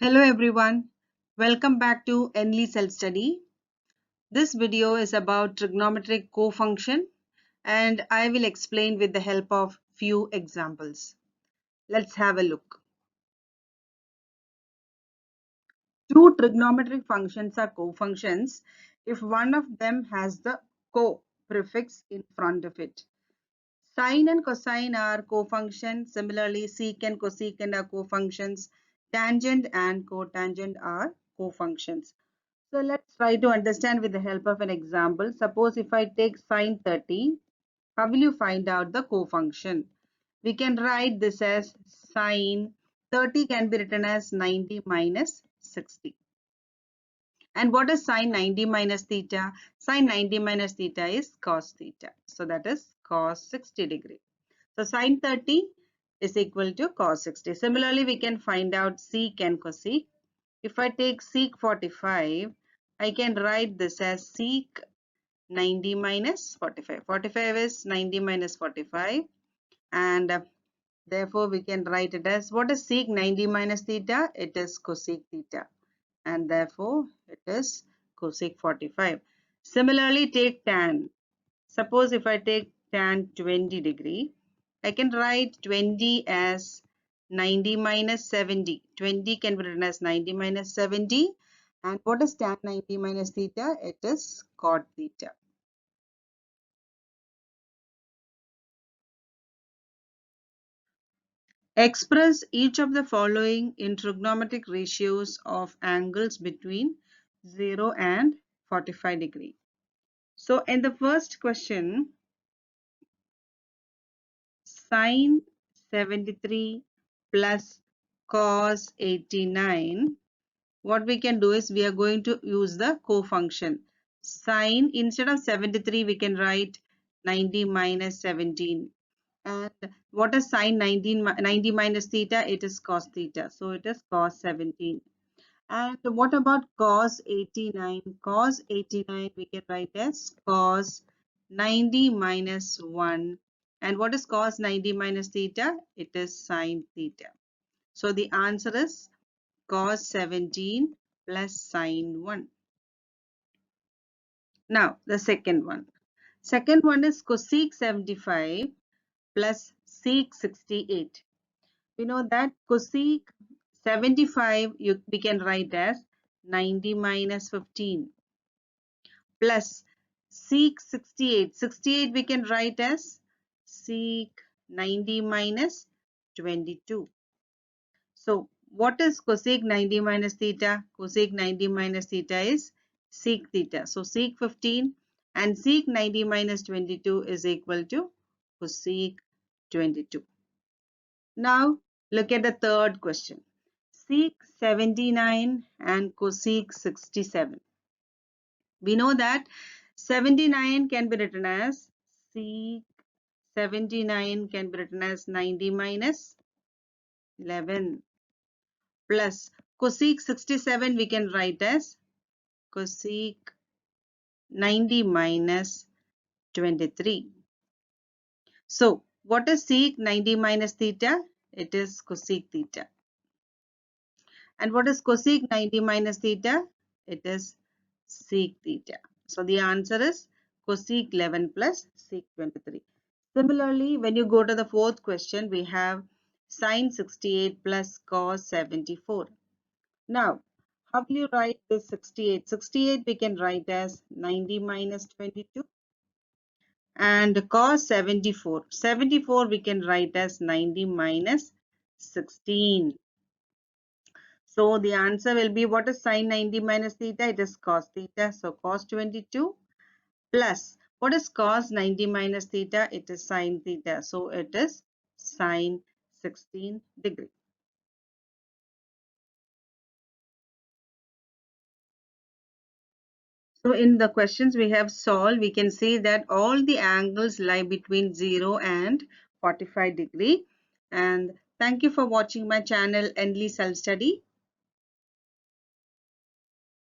Hello everyone, welcome back to Enly Self Study. This video is about trigonometric cofunction and I will explain with the help of few examples. Let's have a look. Two trigonometric functions are cofunctions if one of them has the co prefix in front of it. Sine and cosine are cofunctions. Similarly, secant, cosecant are cofunctions. Tangent and cotangent are cofunctions. So let's try to understand with the help of an example. Suppose if I take sine 30, how will you find out the cofunction? We can write this as sine 30 can be written as 90 minus 60. And what is sine 90 minus theta? Sine 90 minus theta is cos theta. So that is cos 60 degree. So sine 30 is equal to cos 60. Similarly, we can find out sec and cosec. If I take sec 45, I can write this as sec 90 minus 45. 45 is 90 minus 45 and therefore we can write it as what is sec 90 minus theta? It is cosec theta and therefore it is cosec 45. Similarly, take tan. Suppose if I take tan 20 degree, I can write 20 as 90 minus 70. 20 can be written as 90 minus 70. And what is tan 90 minus theta? It is cot theta. Express each of the following in trigonometric ratios of angles between 0 and 45 degree. So in the first question, sine 73 plus cos 89, what we can do is we are going to use the cofunction. Sine, instead of 73, we can write 90 minus 17. And what is sine 90 minus theta? It is cos theta. So it is cos 17. And what about cos 89? Cos 89 we can write as cos 90 minus 1. And what is cos 90 minus theta? It is sine theta. So the answer is cos 17 plus sine 1. Now the second one. Second one is cosec 75 plus sec 68. We know that cosec 75 we can write as 90 minus 15 plus sec 68. 68 we can write as sec 90 minus 22. So what is cosec 90 minus theta? Cosec 90 minus theta is sec theta. So sec 15 and sec 90 minus 22 is equal to cosec 22. Now look at the third question. Sec 79 and cosec 67. We know that 79 can be written as sec 79 can be written as 90 minus 11 plus cosec 67 we can write as cosec 90 minus 23. So what is sec 90 minus theta? It is cosec theta. And what is cosec 90 minus theta? It is sec theta. So the answer is cosec 11 plus sec 23. Similarly, when you go to the fourth question, we have sine 68 plus cos 74. Now, how will you write this 68? 68 we can write as 90 minus 22. And cos 74. 74 we can write as 90 minus 16. So the answer will be, what is sine 90 minus theta? It is cos theta. So cos 22 plus, what is cos 90 minus theta? It is sine theta. So it is sine 16 degree. So in the questions we have solved, we can see that all the angles lie between 0 and 45 degree. And thank you for watching my channel Enly Self Study.